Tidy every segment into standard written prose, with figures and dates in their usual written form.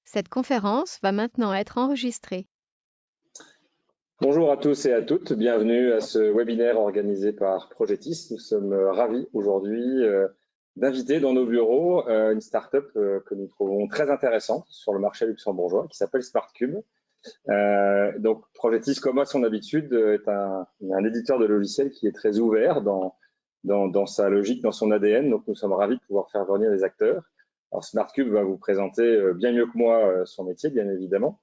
Cette conférence va maintenant être enregistrée. Bonjour à tous et à toutes, bienvenue à ce webinaire organisé par Progetis. Nous sommes ravis aujourd'hui d'inviter dans nos bureaux une start-up que nous trouvons très intéressante sur le marché luxembourgeois qui s'appelle SmartCube. Donc Progetis, comme à son habitude, est un éditeur de logiciels qui est très ouvert dans sa logique, dans son ADN. Donc nous sommes ravis de pouvoir faire venir des acteurs. Alors SmartCube va vous présenter bien mieux que moi son métier, bien évidemment.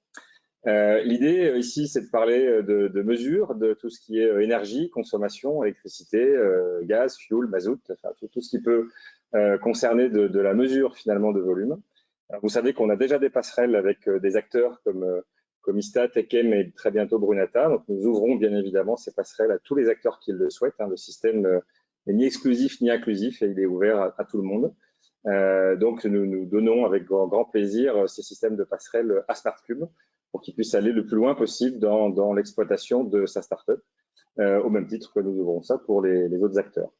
L'idée ici, c'est de parler de mesures, de tout ce qui est énergie, consommation, électricité, gaz, fuel, mazout, enfin tout ce qui peut concerner de la mesure finalement de volume. Alors, vous savez qu'on a déjà des passerelles avec des acteurs comme Istat, Ekem et très bientôt Brunata. Donc nous ouvrons bien évidemment ces passerelles à tous les acteurs qui le souhaitent. Le système n'est ni exclusif ni inclusif et il est ouvert à tout le monde. Donc nous donnons avec grand plaisir ces systèmes de passerelles à SmartCube pour qu'il puisse aller le plus loin possible dans l'exploitation de sa startup, au même titre que nous ouvrons ça pour les autres acteurs.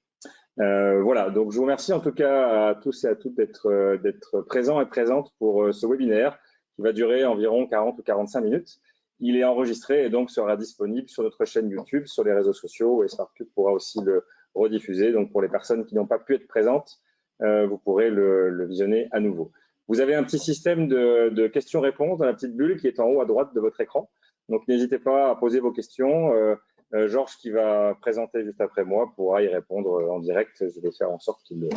Voilà, donc je vous remercie en tout cas à tous et à toutes d'être présents et présentes pour ce webinaire qui va durer environ 40 ou 45 minutes. Il est enregistré et donc sera disponible sur notre chaîne YouTube, sur les réseaux sociaux, et SmartCube pourra aussi le rediffuser. Donc pour les personnes qui n'ont pas pu être présentes, vous pourrez le visionner à nouveau. Vous avez un petit système de questions-réponses dans la petite bulle qui est en haut à droite de votre écran. Donc n'hésitez pas à poser vos questions. Georges, qui va présenter juste après moi, pourra y répondre en direct. Je vais faire en sorte qu'il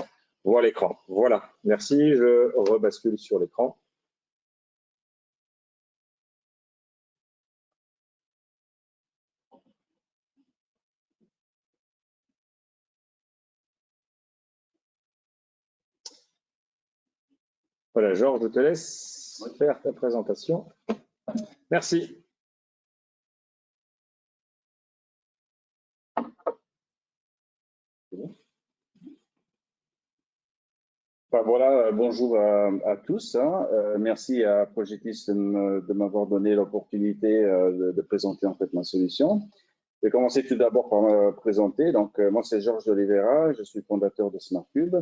voit l'écran. Voilà, merci. Je rebascule sur l'écran. Voilà, Georges, je te laisse faire ta présentation. Merci. Voilà, bonjour à tous. Merci à Progetis de m'avoir donné l'opportunité de présenter en fait ma solution. Je vais commencer tout d'abord par me présenter. Donc, moi, c'est Georges de Oliveira, je suis fondateur de SmartCube.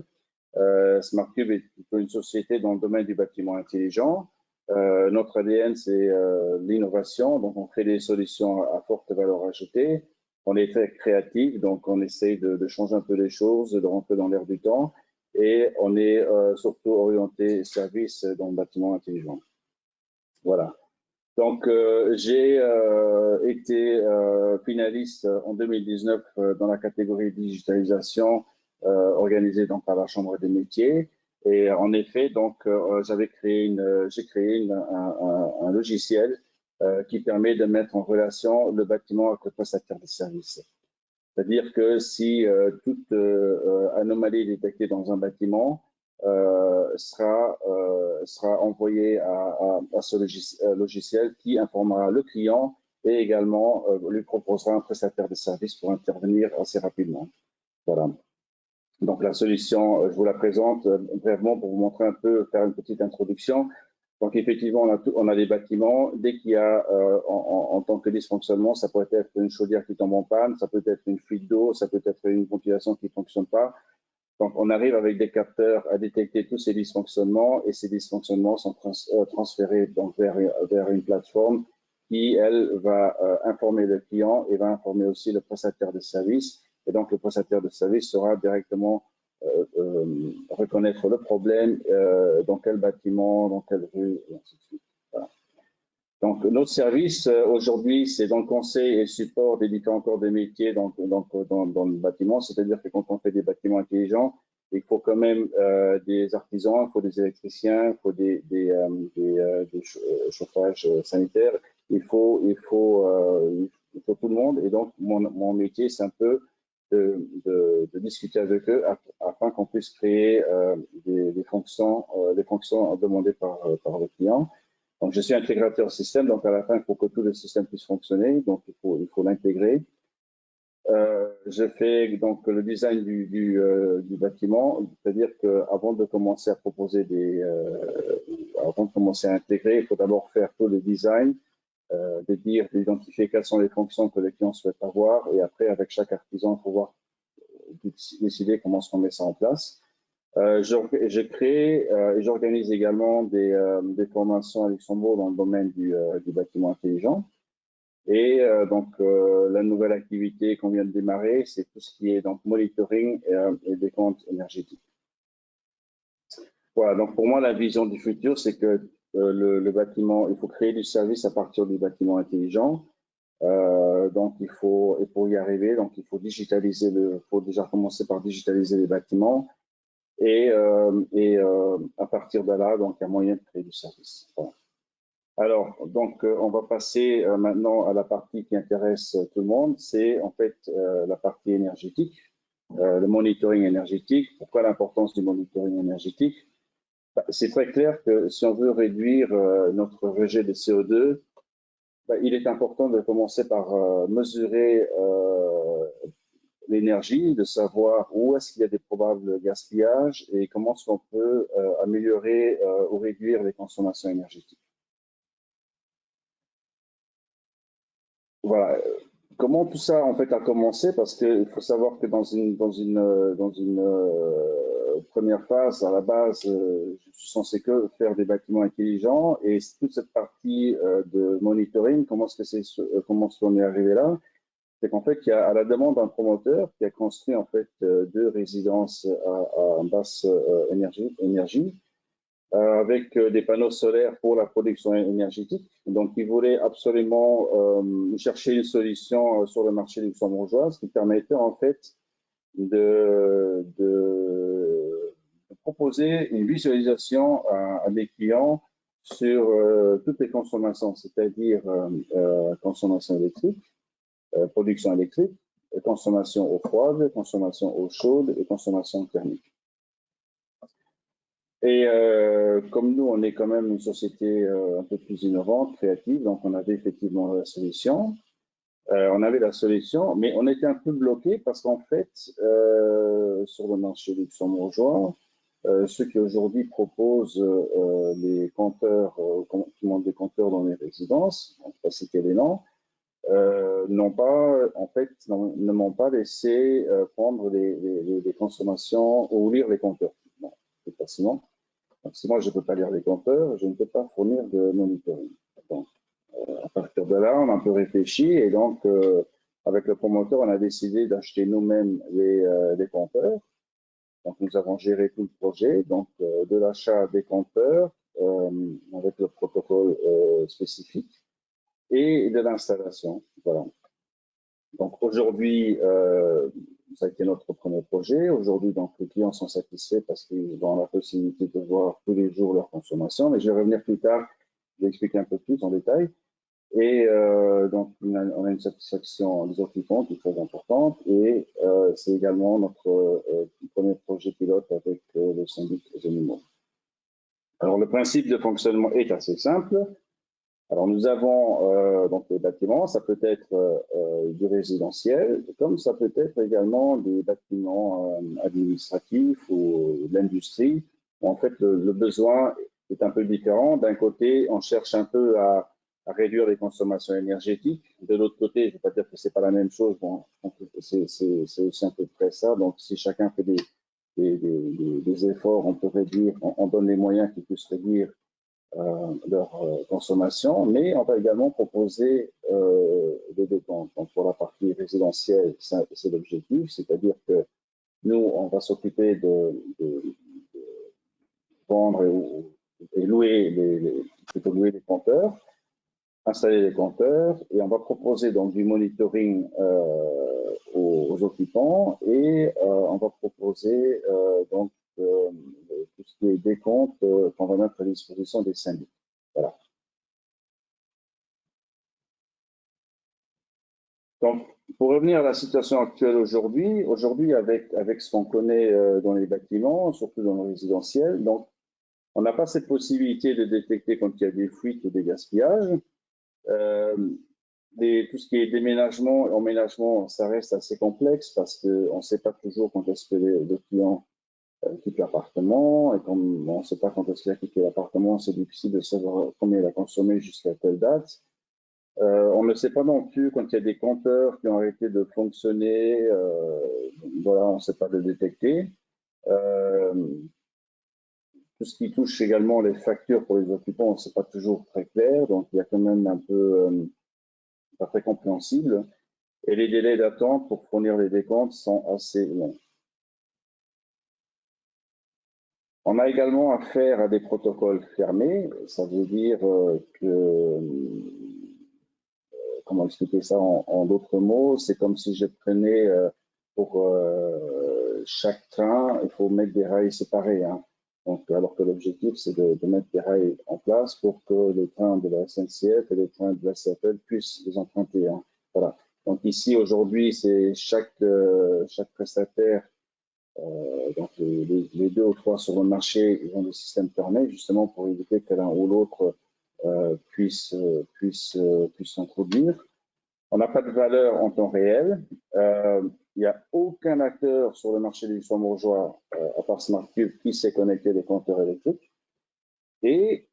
SmartCube est une société dans le domaine du bâtiment intelligent. Notre ADN, c'est l'innovation. Donc, on crée des solutions à forte valeur ajoutée. On est très créatif, donc on essaye de changer un peu les choses, de rentrer dans l'air du temps. Et on est surtout orienté service dans le bâtiment intelligent. Voilà. Donc, j'ai été finaliste en 2019 dans la catégorie digitalisation organisée donc par la Chambre des métiers. Et en effet, donc, j'ai créé un logiciel qui permet de mettre en relation le bâtiment avec le prestataire de service. C'est-à-dire que si toute anomalie détectée dans un bâtiment sera envoyée à ce logiciel qui informera le client et également lui proposera un prestataire de service pour intervenir assez rapidement. Voilà. Donc la solution, je vous la présente brièvement pour vous montrer un peu, faire une petite introduction. Donc effectivement, on a des bâtiments. Dès qu'il y a en tant que dysfonctionnement, ça peut être une chaudière qui tombe en panne, ça peut être une fuite d'eau, ça peut être une ventilation qui ne fonctionne pas. Donc on arrive avec des capteurs à détecter tous ces dysfonctionnements et ces dysfonctionnements sont transférés donc vers une plateforme qui, elle, va informer le client et va informer aussi le prestataire de service. Et donc le prestataire de service sera directement reconnaître le problème, dans quel bâtiment, dans quelle rue, et ainsi de suite. Voilà. Donc, notre service aujourd'hui, c'est dans le conseil et support des différents corps de métiers dans le bâtiment, c'est-à-dire que quand on fait des bâtiments intelligents, il faut quand même des artisans, il faut des électriciens, il faut des chauffages sanitaires, il faut tout le monde. Et donc, mon métier, c'est un peu de discuter avec eux afin qu'on puisse créer des fonctions demandées par le client. Donc, je suis intégrateur système, donc à la fin, il faut que tout le système puisse fonctionner, donc il faut l'intégrer. Je fais donc le design du bâtiment, c'est-à-dire qu'avant de commencer à proposer avant de commencer à intégrer, il faut d'abord faire tout le design, d'identifier quelles sont les fonctions que le client souhaite avoir, et après, avec chaque artisan, il faut voir décider comment on met ça en place. Je crée et j'organise également des formations à Luxembourg dans le domaine du bâtiment intelligent. Et la nouvelle activité qu'on vient de démarrer, c'est tout ce qui est donc monitoring et décompte énergétique. Voilà, donc pour moi, la vision du futur, c'est que le bâtiment, il faut créer du service à partir du bâtiment intelligent. Donc et pour y arriver, donc il faut digitaliser faut déjà commencer par digitaliser les bâtiments et à partir de là, donc il y a moyen de créer du service. Voilà. Alors, donc, on va passer maintenant à la partie qui intéresse tout le monde, c'est en fait la partie énergétique, le monitoring énergétique. Pourquoi l'importance du monitoring énergétique? C'est très clair que si on veut réduire notre rejet de CO2, il est important de commencer par mesurer l'énergie, de savoir où est-ce qu'il y a des probables gaspillages et comment est-ce qu'on peut améliorer ou réduire les consommations énergétiques. Voilà. Comment tout ça en fait a commencé? Parce qu'il faut savoir que dans une première phase, à la base, je suis censé que faire des bâtiments intelligents et toute cette partie de monitoring, comment est-ce qu'on est arrivé là? C'est qu'en fait, il y a à la demande d'un promoteur qui a construit en fait 2 résidences à basse énergie avec des panneaux solaires pour la production énergétique. Donc, ils voulaient absolument chercher une solution sur le marché luxembourgeois, ce qui permettait en fait de proposer une visualisation à des clients sur toutes les consommations, c'est-à-dire consommation électrique, production électrique, consommation eau froide, consommation eau chaude et consommation thermique. Et comme nous, on est quand même une société un peu plus innovante, créative, donc on avait effectivement la solution. On avait la solution, mais on était un peu bloqué parce qu'en fait, sur le marché luxembourgeois, ceux qui aujourd'hui proposent les compteurs, qui montent des compteurs dans les résidences, on ne va pas citer les noms, n'ont pas, en fait, ne m'ont pas laissé prendre les consommations ou lire les compteurs. Bon, c'est facilement. Donc, si moi je ne peux pas lire les compteurs, je ne peux pas fournir de monitoring. Donc, à partir de là, on a un peu réfléchi et donc, avec le promoteur, on a décidé d'acheter nous-mêmes les compteurs. Donc, nous avons géré tout le projet, donc de l'achat des compteurs avec le protocole spécifique et de l'installation. Voilà. Donc, aujourd'hui, ça a été notre premier projet. Aujourd'hui, donc, les clients sont satisfaits parce qu'ils ont la possibilité de voir tous les jours leur consommation. Mais je vais revenir plus tard, je vais expliquer un peu plus en détail. Et donc, on a une satisfaction des occupants qui est très importante. Et c'est également notre premier projet pilote avec le syndic des animaux. Alors, le principe de fonctionnement est assez simple. Alors, nous avons donc les bâtiments, ça peut être du résidentiel, comme ça peut être également des bâtiments administratifs ou de l'industrie. En fait, le besoin est un peu différent. D'un côté, on cherche un peu à réduire les consommations énergétiques. De l'autre côté, je ne vais pas dire que c'est pas la même chose. Bon, c'est aussi un peu près ça. Donc, si chacun fait des efforts, on peut réduire, on donne les moyens qu'ils puissent réduire leur consommation, mais on va également proposer des décomptes. Donc, pour la partie résidentielle, c'est l'objectif, c'est-à-dire que nous, on va s'occuper de vendre et louer les compteurs, installer les compteurs, et on va proposer donc du monitoring aux occupants et on va proposer donc tout ce qui est décompte qu'on va mettre à disposition des syndics. Voilà. Donc, pour revenir à la situation actuelle aujourd'hui avec ce qu'on connaît dans les bâtiments, surtout dans le résidentiel, donc on n'a pas cette possibilité de détecter quand il y a des fuites ou des gaspillages. Tout ce qui est déménagement, emménagement, ça reste assez complexe parce qu'on ne sait pas toujours quand est-ce que le client quitte l'appartement, et comme on ne sait pas quand est-ce qu'il a quitté l'appartement, c'est difficile de savoir combien il a consommé jusqu'à telle date. On ne sait pas non plus quand il y a des compteurs qui ont arrêté de fonctionner, voilà, on ne sait pas le détecter. Tout ce qui touche également les factures pour les occupants, c'est pas toujours très clair, donc il y a quand même un peu pas très compréhensible. Et les délais d'attente pour fournir les décomptes sont assez longs. On a également affaire à des protocoles fermés. Ça veut dire que, comment expliquer ça en d'autres mots, c'est comme si je prenais pour chaque train, il faut mettre des rails séparés. Hein. Donc, alors que l'objectif, c'est de mettre des rails en place pour que les trains de la SNCF et les trains de la CFL puissent les emprunter. Hein. Voilà. Donc ici, aujourd'hui, c'est chaque prestataire, donc les 2 ou 3 sur le marché, ils ont des systèmes fermés justement pour éviter que l'un ou l'autre puisse s'introduire. On n'a pas de valeur en temps réel. Il n'y a aucun acteur sur le marché luxembourgeois, à part SmartCube, qui sait connecter des compteurs électriques. Et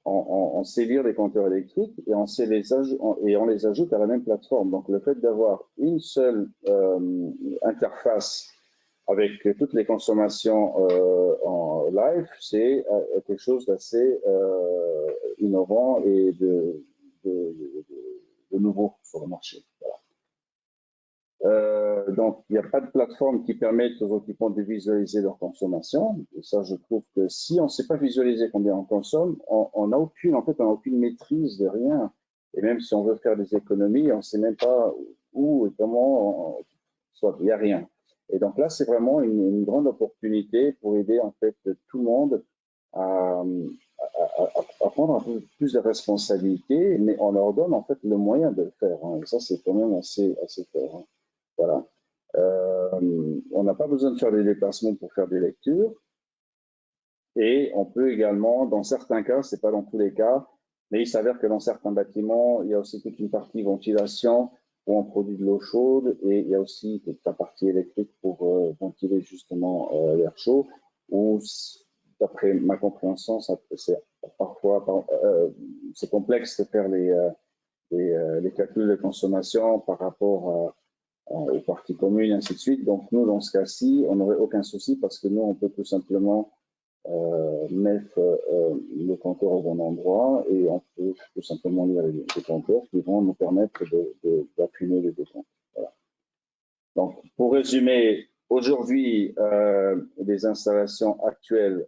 on sait lire les compteurs électriques et on les ajoute à la même plateforme. Donc, le fait d'avoir une seule interface avec toutes les consommations en live, c'est quelque chose d'assez innovant et de nouveau sur le marché. Voilà. Donc, il n'y a pas de plateforme qui permette aux occupants de visualiser leur consommation. Et ça, je trouve que si on ne sait pas visualiser combien on consomme, on n'a aucune maîtrise de rien. Et même si on veut faire des économies, on ne sait même pas où et comment, soit il n'y a rien. Et donc là, c'est vraiment une grande opportunité pour aider en fait tout le monde à prendre un peu plus de responsabilités, mais on leur donne en fait le moyen de le faire. Hein. Et ça, c'est quand même assez fort. Hein. Voilà. On n'a pas besoin de faire des déplacements pour faire des lectures. Et on peut également, dans certains cas, c'est pas dans tous les cas, mais il s'avère que dans certains bâtiments, il y a aussi toute une partie ventilation où on produit de l'eau chaude et il y a aussi toute la partie électrique pour ventiler justement l'air chaud. Où, d'après ma compréhension, c'est parfois c'est complexe de faire les calculs de consommation par rapport aux parties communes, et ainsi de suite. Donc, nous, dans ce cas-ci, on n'aurait aucun souci parce que nous, on peut tout simplement mettre le compteur au bon endroit et on peut tout simplement lire les compteurs qui vont nous permettre d'affiner les décomptes. Voilà. Donc, pour résumer, aujourd'hui, les installations actuelles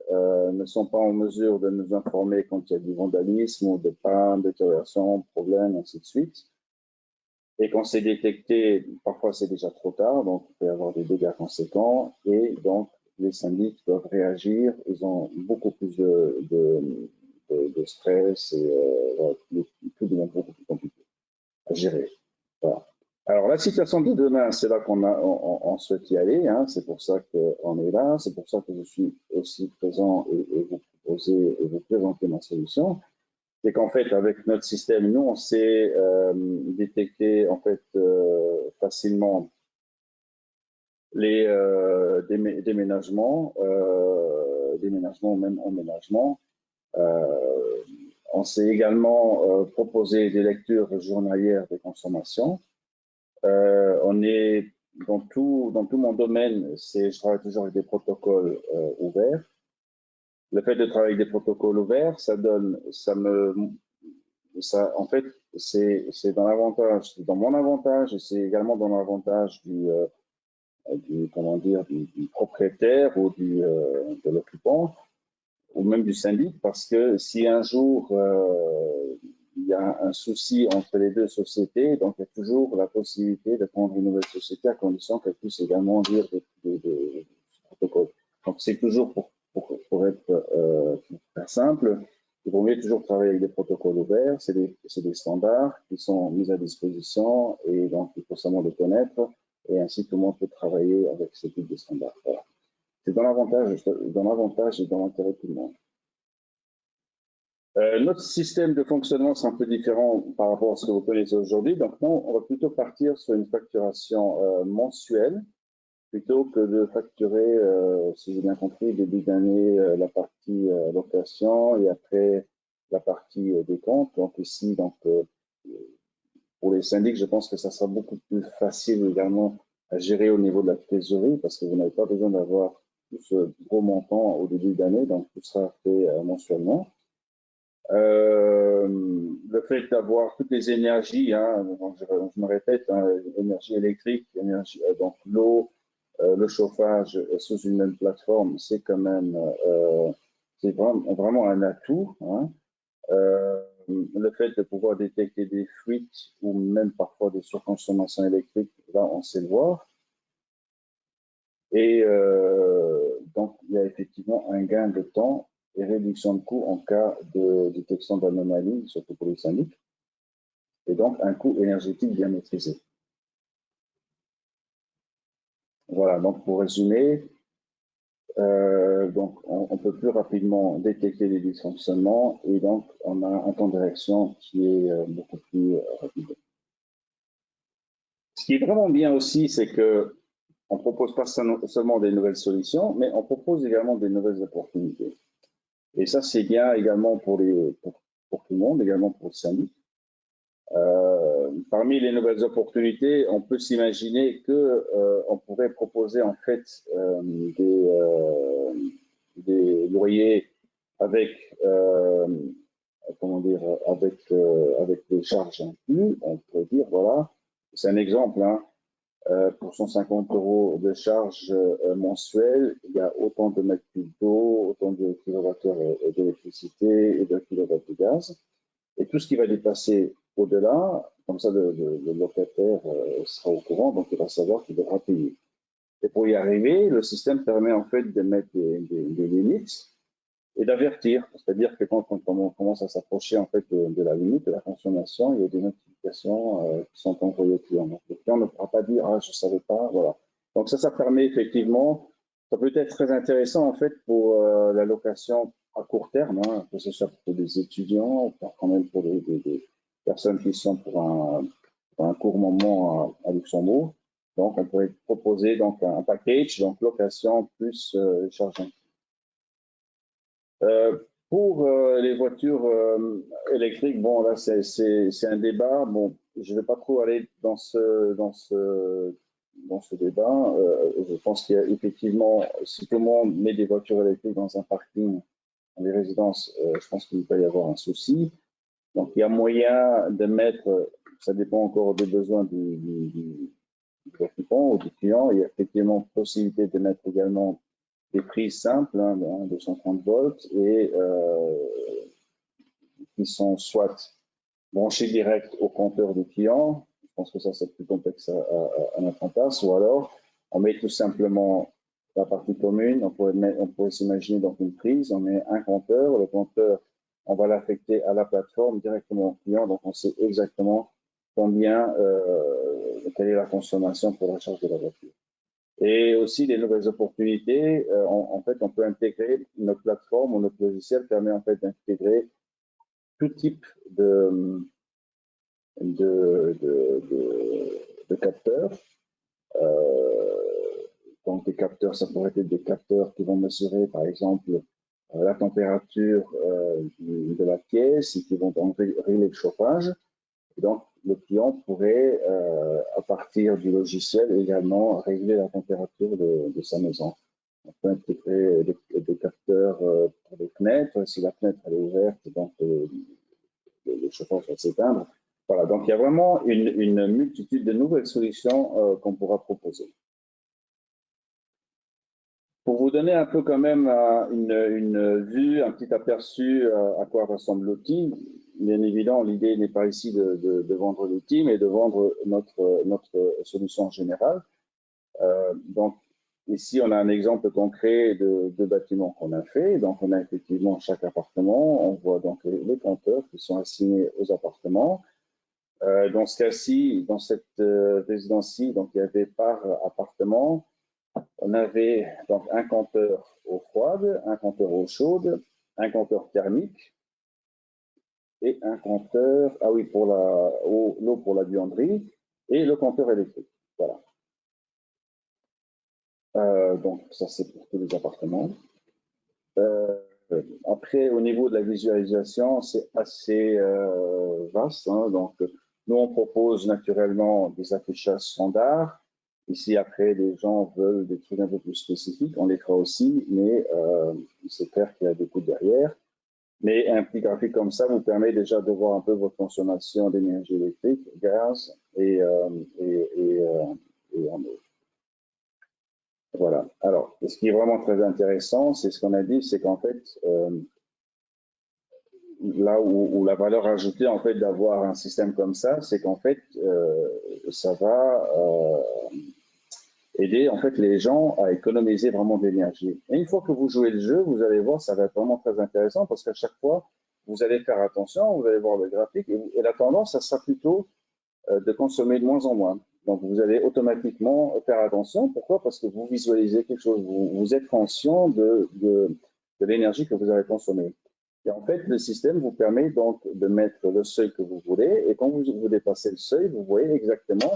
ne sont pas en mesure de nous informer quand il y a du vandalisme ou de panne, de détérioration, problème, ainsi de suite. Et quand c'est détecté, parfois c'est déjà trop tard, donc il peut y avoir des dégâts conséquents et donc les syndics doivent réagir, ils ont beaucoup plus de stress et tout devient beaucoup plus compliqué à gérer. Voilà. Alors la situation de demain, c'est là qu'on souhaite y aller, hein, c'est pour ça qu'on est là, c'est pour ça que je suis aussi présent et vous proposer et vous présenter ma solution. C'est qu'en fait, avec notre système, nous, on sait détecter en fait facilement les déménagements ou même emménagements. On sait également proposer des lectures journalières des consommations. On est dans tout mon domaine, je travaille toujours avec des protocoles ouverts. Le fait de travailler avec des protocoles ouverts, en fait, c'est dans mon avantage et c'est également dans l'avantage du propriétaire ou de l'occupant ou même du syndic, parce que si un jour il y a un souci entre les deux sociétés, donc il y a toujours la possibilité de prendre une nouvelle société à condition qu'elle puisse également lire des protocoles. Donc c'est toujours pour être très simple, il vaut mieux toujours travailler avec des protocoles ouverts, c'est des standards qui sont mis à disposition et donc il faut seulement les connaître et ainsi tout le monde peut travailler avec ce type de standards. Voilà. C'est dans l'avantage et dans l'intérêt de tout le monde. Notre système de fonctionnement c'est un peu différent par rapport à ce que vous connaissez aujourd'hui. Donc non, on va plutôt partir sur une facturation mensuelle plutôt que de facturer, si j'ai bien compris, début d'année la partie location et après la partie décompte. Donc ici, pour les syndics, je pense que ça sera beaucoup plus facile également à gérer au niveau de la trésorerie parce que vous n'avez pas besoin d'avoir ce gros montant au début d'année, donc tout sera fait mensuellement. Le fait d'avoir toutes les énergies, hein, je me répète, hein, énergie électrique, énergie, donc l'eau, le chauffage sous une même plateforme, c'est quand même c'est vraiment un atout. Hein. Le fait de pouvoir détecter des fuites ou même parfois des surconsommations électriques, là on sait le voir. Et donc il y a effectivement un gain de temps et réduction de coûts en cas de détection d'anomalies, surtout pour les syndics, et donc un coût énergétique bien maîtrisé. Voilà, donc pour résumer, donc on peut plus rapidement détecter les dysfonctionnements et donc on a un temps de réaction qui est beaucoup plus rapide. Ce qui est vraiment bien aussi, c'est que on propose pas seulement des nouvelles solutions, mais on propose également des nouvelles opportunités. Et ça, c'est bien également pour tout le monde, également pour le syndic. Parmi les nouvelles opportunités, on peut s'imaginer que on pourrait proposer en fait des loyers avec comment dire avec des charges incluses. On pourrait dire voilà, c'est un exemple. Hein, pour 150 € de charge mensuelle, il y a autant de mètres cubes d'eau, autant de kilowattheures d'électricité et de kilowatts de gaz. Et tout ce qui va dépasser au-delà, comme ça le locataire sera au courant, donc il va savoir qu'il devra payer. Et pour y arriver, le système permet en fait de mettre des limites et d'avertir. C'est-à-dire que quand on commence à s'approcher en fait de la limite de la consommation, il y a des notifications qui sont envoyées au client. Donc le client ne pourra pas dire ah je savais pas, voilà. Donc ça permet effectivement, ça peut être très intéressant en fait pour la location à court terme, hein, que ce soit pour des étudiants, quand même pour des personnes qui sont pour un court moment à Luxembourg. Donc on pourrait proposer donc un package, donc location plus charge incluse. Pour les voitures électriques, bon là c'est un débat. Bon, je ne vais pas trop aller dans ce débat. Je pense qu'il y a effectivement, si tout le monde met des voitures électriques dans un parking, dans les résidences, je pense qu'il peut y avoir un souci. Donc il y a moyen de mettre, ça dépend encore des besoins du occupant ou du client. Il y a effectivement possibilité de mettre également des prises simples, hein, de 230 volts, et qui sont soit branchées direct au compteur du client. Je pense que ça, c'est plus complexe à mettre en place. Ou alors, on met tout simplement la partie commune. On pourrait s'imaginer donc une prise. On met un compteur. Le compteur, on va l'affecter à la plateforme directement au client. Donc, on sait exactement combien, quelle est la consommation pour la charge de la voiture. Et aussi, les nouvelles opportunités, en fait, on peut intégrer notre plateforme ou notre logiciel permet en fait d'intégrer tout type de capteurs. Donc, des capteurs, ça pourrait être des capteurs qui vont mesurer, par exemple, la température de la pièce et qui vont donc régler le chauffage. Et donc, le client pourrait, à partir du logiciel, également régler la température de sa maison. On peut intégrer des capteurs pour les fenêtres. Si la fenêtre elle est ouverte, donc le chauffage va s'éteindre. Voilà, donc il y a vraiment une multitude de nouvelles solutions qu'on pourra proposer. Pour vous donner un peu quand même une vue, un petit aperçu à quoi ressemble l'outil, bien évidemment, l'idée n'est pas ici de vendre l'outil, mais de vendre notre solution en général. Donc, ici, on a un exemple concret de bâtiment qu'on a fait. Donc, on a effectivement chaque appartement. On voit donc les compteurs qui sont assignés aux appartements. Dans ce cas-ci, dans cette résidence-ci, donc il y avait par appartement, on avait donc un compteur eau froide, un compteur eau chaude, un compteur thermique et un compteur, ah oui, pour l'eau pour la buanderie et le compteur électrique. Voilà. Donc ça c'est pour tous les appartements. Après, au niveau de la visualisation, c'est assez vaste. Hein, donc, nous, on propose naturellement des affichages standards. Ici, après, les gens veulent des trucs un peu plus spécifiques, on les fera aussi, mais c'est clair qu'il y a des coûts derrière. Mais un petit graphique comme ça vous permet déjà de voir un peu votre consommation d'énergie électrique, gaz et en eau. Voilà. Alors, ce qui est vraiment très intéressant, c'est ce qu'on a dit, c'est qu'en fait, là où la valeur ajoutée en fait d'avoir un système comme ça, c'est qu'en fait, ça va aider en fait les gens à économiser vraiment de l'énergie. Et une fois que vous jouez le jeu, vous allez voir, ça va être vraiment très intéressant parce qu'à chaque fois, vous allez faire attention, vous allez voir le graphique et la tendance, ça sera plutôt de consommer de moins en moins. Donc, vous allez automatiquement faire attention. Pourquoi? Parce que vous visualisez quelque chose, vous êtes conscient de l'énergie que vous allez consommer. Et en fait, le système vous permet donc de mettre le seuil que vous voulez. Et quand vous dépassez le seuil, vous voyez exactement,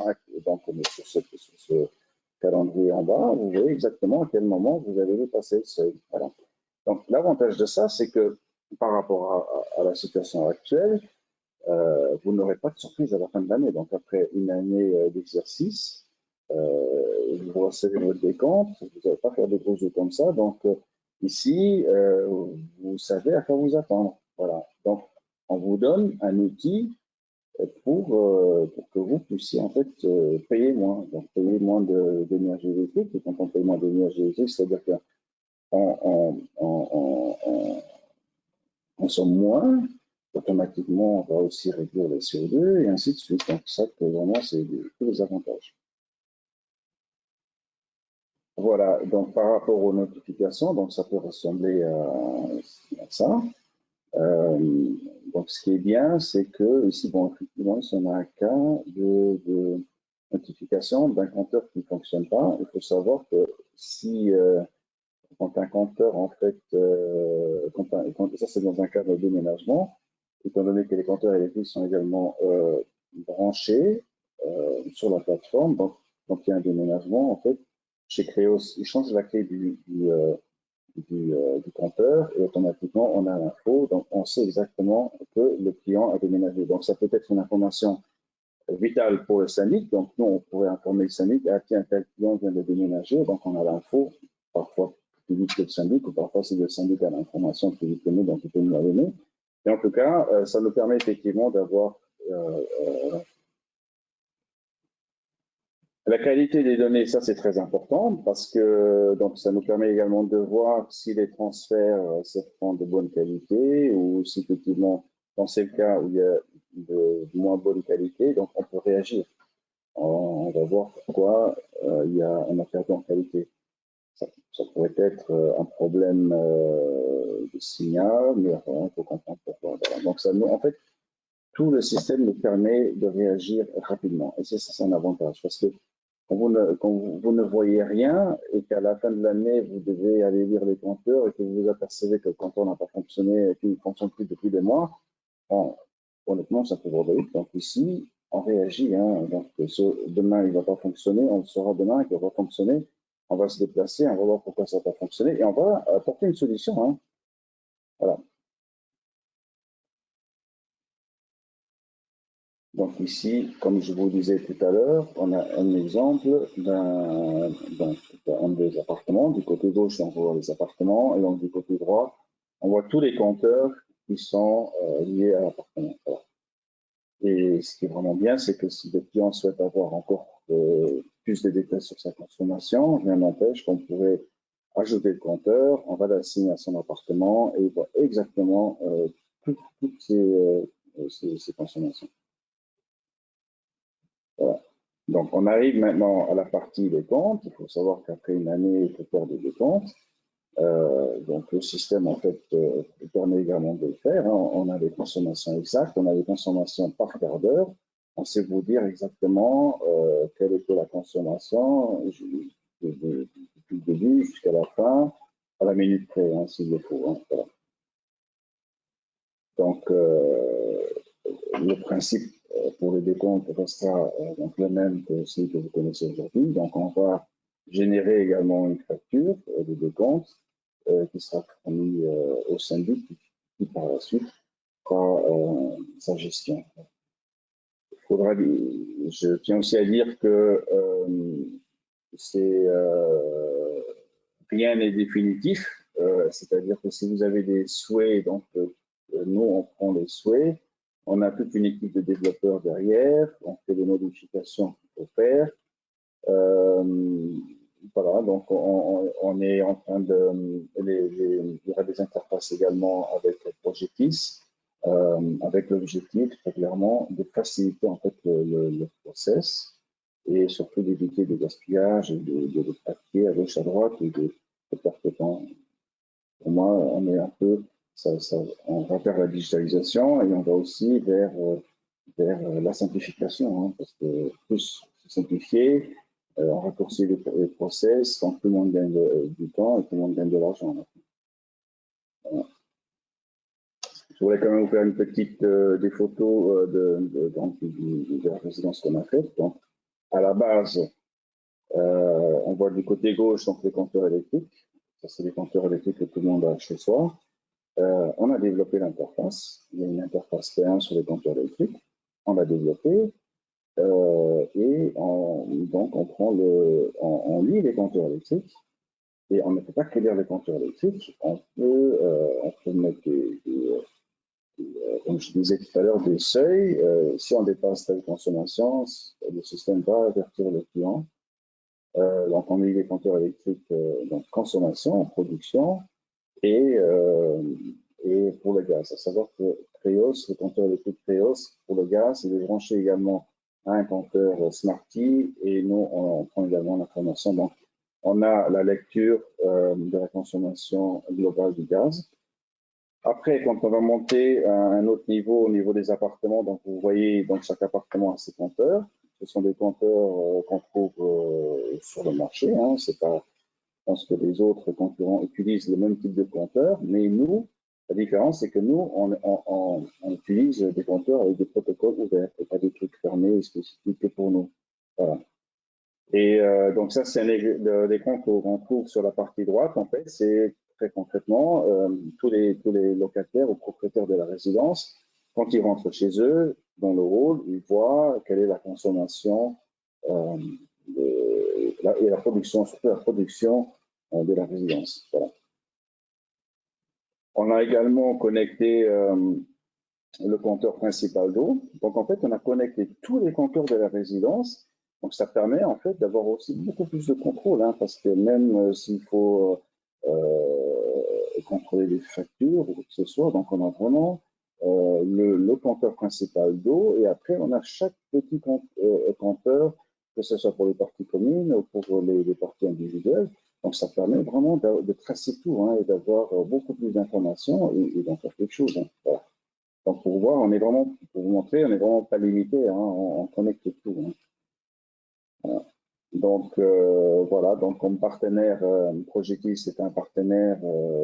donc sur ce calendrier en bas, vous voyez exactement à quel moment vous allez dépasser le seuil. Voilà. Donc, l'avantage de ça, c'est que par rapport à la situation actuelle, vous n'aurez pas de surprise à la fin de l'année. Donc, après une année d'exercice, vous recevez votre décompte, vous n'allez pas faire de gros jeux comme ça. Donc, ici, vous savez à quoi vous attendre. Voilà. Donc, on vous donne un outil pour que vous puissiez en fait payer moins. Donc, payer moins d'énergie électrique. Et quand on paye moins d'énergie électrique, c'est-à-dire qu'on consomme moins, automatiquement, on va aussi réduire les CO2 et ainsi de suite. Donc, ça, vraiment, c'est tous les avantages. Voilà, donc par rapport aux notifications, donc ça peut ressembler à ça. Donc, ce qui est bien, c'est que ici, bon, effectivement, si on a un cas de notification d'un compteur qui ne fonctionne pas, il faut savoir que si quand un compteur, en fait, ça c'est dans un cas de déménagement, étant donné que les compteurs électriques sont également branchés sur la plateforme, donc quand il y a un déménagement, en fait, chez Creos, ils changent la clé du compteur et automatiquement on a l'info, donc on sait exactement que le client a déménagé. Donc ça peut être une information vitale pour le syndic, donc nous on pourrait informer le syndic, ah tiens, tel client vient de déménager, donc on a l'info, parfois plus vite que le syndic, ou parfois c'est le syndic a l'information plus vite que nous, donc il peut nous la donner. Et en tout cas, ça nous permet effectivement d'avoir la qualité des données, ça c'est très important parce que donc ça nous permet également de voir si les transferts se font de bonne qualité ou si effectivement, dans ces cas où il y a de moins bonne qualité, donc on peut réagir. On va voir pourquoi on a perdu en qualité. Ça pourrait être un problème de signal, mais il faut comprendre pourquoi. Voilà. Donc ça nous, en fait, tout le système nous permet de réagir rapidement. Et c'est un avantage parce que quand vous ne voyez rien et qu'à la fin de l'année, vous devez aller lire les compteurs et que vous vous apercevez que le compteur n'a pas fonctionné et qu'il ne fonctionne plus depuis des mois, bon, honnêtement, ça peut vous vite. Donc ici, on réagit. Hein. Donc, demain, il ne va pas fonctionner. On le saura demain qu'il va fonctionner. On va se déplacer, on va voir pourquoi ça n'a pas fonctionné et on va apporter une solution. Hein. Voilà. Donc ici, comme je vous disais tout à l'heure, on a un exemple d'un des appartements. Du côté gauche, on voit les appartements, et donc du côté droit, on voit tous les compteurs qui sont liés à l'appartement. Voilà. Et ce qui est vraiment bien, c'est que si le client souhaite avoir encore plus de détails sur sa consommation, rien n'empêche qu'on pourrait ajouter le compteur, on va l'assigner à son appartement et il voit exactement toutes ses consommations. Voilà. Donc, on arrive maintenant à la partie des comptes. Il faut savoir qu'après une année, il faut faire des décomptes. Donc, le système, en fait, permet également de le faire. Hein. On a des consommations exactes, on a des consommations par quart d'heure. On sait vous dire exactement quelle était la consommation depuis le début jusqu'à la fin, à la minute près, hein, s'il le faut. Hein. Voilà. Donc, le principe pour le décompte restera donc le même que celui que vous connaissez aujourd'hui. Donc, on va générer également une facture de décompte qui sera fournie au syndic qui par la suite fera sa gestion. Je tiens aussi à dire que rien n'est définitif, c'est-à-dire que si vous avez des souhaits, donc nous on prend les souhaits, on a toute une équipe de développeurs derrière, on fait des modifications qu'il faut faire. Voilà, donc on est en train il y aura des interfaces également avec Projetis, avec l'objectif très clairement de faciliter en fait le process et surtout d'éviter des gaspillages, de papier à gauche à droite et de perte de temps. Pour moi, on est un peu, on va vers la digitalisation et on va aussi vers la simplification, hein, parce que plus simplifier, on raccourcit les process, donc tout le monde gagne du temps et tout le monde gagne de l'argent. Voilà. Je voulais quand même vous faire une petite des photos de la résidence qu'on a faite. Donc, à la base, on voit du côté gauche donc les compteurs électriques. Ça, c'est les compteurs électriques que tout le monde a chez soi. On a développé l'interface. Il y a une interface P1 sur les compteurs électriques. On l'a développée. Et donc, on lit les compteurs électriques. Et on ne peut pas que lire les compteurs électriques. On peut mettre comme je disais tout à l'heure, des seuils. Si on dépasse telle consommation, le système va avertir le client. Donc, on lit les compteurs électriques, donc consommation, production, et pour le gaz. À savoir que Treos, le compteur électrique Treos, pour le gaz, il est branché également à un compteur Smarty, et nous, on prend également l'information. Donc, on a la lecture de la consommation globale du gaz. Après, quand on va monter à un autre niveau, au niveau des appartements, donc vous voyez, donc chaque appartement a ses compteurs. Ce sont des compteurs qu'on trouve sur le marché. Hein. C'est pas, je pense que les autres concurrents utilisent le même type de compteur, mais nous, la différence, c'est que nous, on utilise des compteurs avec des protocoles ouverts et pas des trucs fermés et spécifiques que pour nous. Voilà. Et donc ça, c'est l'écran qu'on trouve sur la partie droite. En fait, c'est très concrètement tous les locataires ou propriétaires de la résidence, quand ils rentrent chez eux, dans le hall, ils voient quelle est la consommation et la production, surtout la production de la résidence. Voilà. On a également connecté le compteur principal d'eau. Donc en fait, on a connecté tous les compteurs de la résidence. Donc ça permet en fait d'avoir aussi beaucoup plus de contrôle, hein, parce que même s'il faut contrôler les factures ou quoi que ce soit, donc on a vraiment le compteur principal d'eau et après on a chaque petit compteur, que ce soit pour les parties communes ou pour les parties individuelles. Donc ça permet vraiment de tracer tout, hein, et d'avoir beaucoup plus d'informations et d'en faire quelque chose. Hein. Voilà. Donc pour voir, on est vraiment, pour vous montrer, on n'est vraiment pas limité, hein, on connecte tout. Hein. Voilà. Donc voilà, donc comme partenaire, Projetis c'est un partenaire,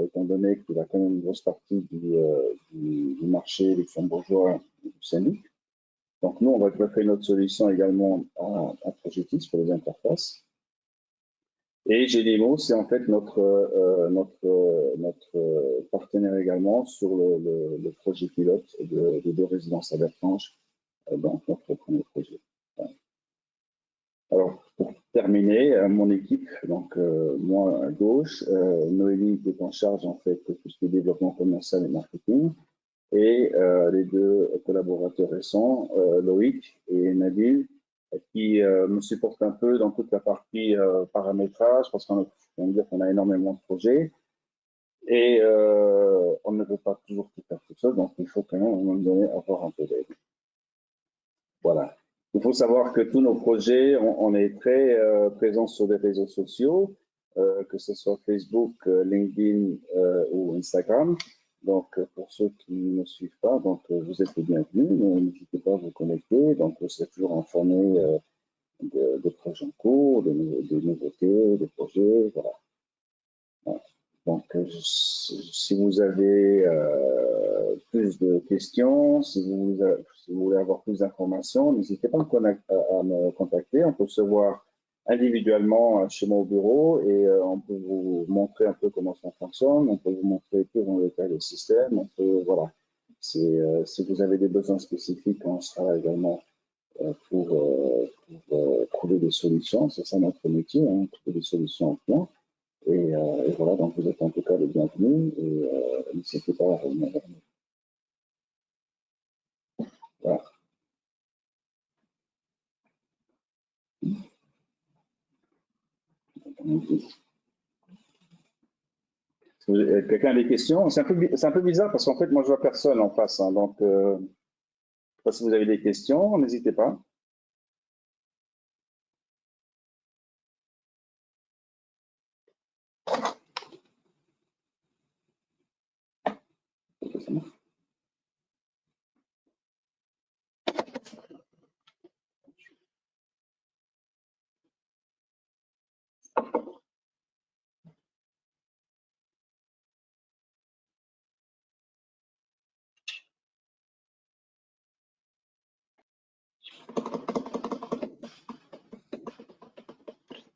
étant donné qu'il a quand même une grosse partie du marché luxembourgeois du syndic. Donc nous, on va greffer notre solution également à Projetis pour les interfaces. Et GDMO, c'est en fait notre partenaire également sur le projet pilote de 2 résidences à Bertrange, donc notre premier projet. Voilà. Alors, pour terminer, mon équipe, donc moi à gauche, Noélie qui est en charge en fait de tout ce qui est développement commercial et marketing, et les 2 collaborateurs récents, Loïc et Nabil, qui me supportent un peu dans toute la partie paramétrage, parce qu'on a énormément de projets, et on ne peut pas toujours tout faire tout seul, donc il faut quand même à un moment donné avoir un peu d'aide. Voilà. Il faut savoir que tous nos projets, on est très présents sur les réseaux sociaux, que ce soit Facebook, LinkedIn ou Instagram. Donc, pour ceux qui ne me suivent pas, donc vous êtes les bienvenus. N'hésitez pas à vous connecter. Donc, vous serez toujours informés de projets en cours, de nouveautés, des projets. Voilà. Voilà. Donc, si vous avez plus de questions, si vous voulez avoir plus d'informations, n'hésitez pas à me contacter. On peut se voir individuellement chez moi au bureau et on peut vous montrer un peu comment ça fonctionne, on peut vous montrer plus en détail le système, on peut, voilà. Si vous avez des besoins spécifiques, on sera également pour trouver des solutions. C'est ça notre métier, hein, trouver des solutions aux clients. Et voilà, donc vous êtes en tout cas les bienvenus et n'hésitez pas à revenir vers nous. Voilà. Quelqu'un a des questions? C'est un peu bizarre parce qu'en fait, moi, je vois personne en face. Hein, donc, je ne sais pas si vous avez des questions, n'hésitez pas.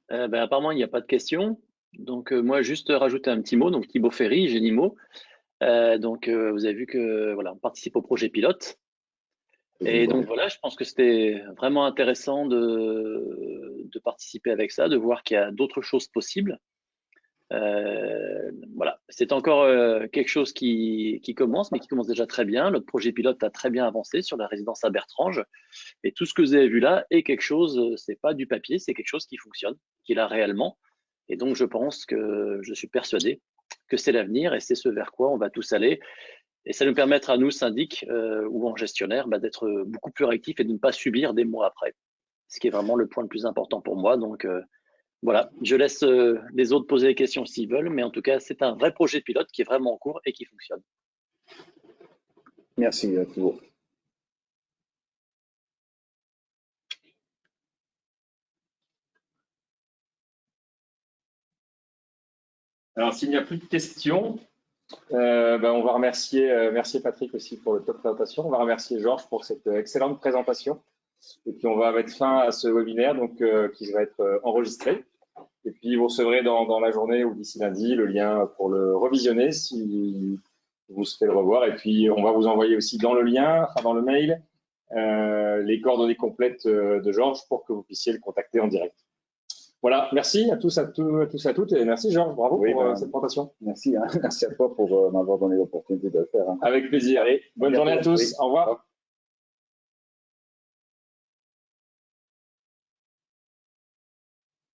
Apparemment, il n'y a pas de questions. Donc, moi, juste rajouter un petit mot. Donc, Thibaut Ferry, Génimo. Vous avez vu que voilà, on participe au projet pilote. Et donc, voilà, je pense que c'était vraiment intéressant de participer avec ça, de voir qu'il y a d'autres choses possibles. Voilà, c'est encore quelque chose qui commence, mais qui commence déjà très bien. Notre projet pilote a très bien avancé sur la résidence à Bertrange. Et tout ce que vous avez vu là est quelque chose, c'est pas du papier, c'est quelque chose qui fonctionne, qui est là réellement. Et donc, je suis persuadé que c'est l'avenir et c'est ce vers quoi on va tous aller. Et ça nous permettra, nous, syndics ou en gestionnaire, d'être beaucoup plus réactifs et de ne pas subir des mois après. Ce qui est vraiment le point le plus important pour moi. Donc, voilà, je laisse les autres poser des questions s'ils veulent, mais en tout cas, c'est un vrai projet pilote qui est vraiment en cours et qui fonctionne. Merci, Thibaut. Alors, s'il n'y a plus de questions, on va remercier Patrick aussi pour le top présentation. On va remercier Georges pour cette excellente présentation. Et puis, on va mettre fin à ce webinaire qui va être enregistré. Et puis, vous recevrez dans la journée ou d'ici lundi le lien pour le revisionner si vous souhaitez le revoir. Et puis, on va vous envoyer aussi dans le lien, dans le mail, les coordonnées complètes de Georges pour que vous puissiez le contacter en direct. Voilà, merci à tous, à toutes, et merci Georges, bravo pour cette présentation. Merci, hein. Merci à toi pour m'avoir donné l'opportunité de le faire. Hein. Avec plaisir. Allez, bonne journée à tous, au revoir.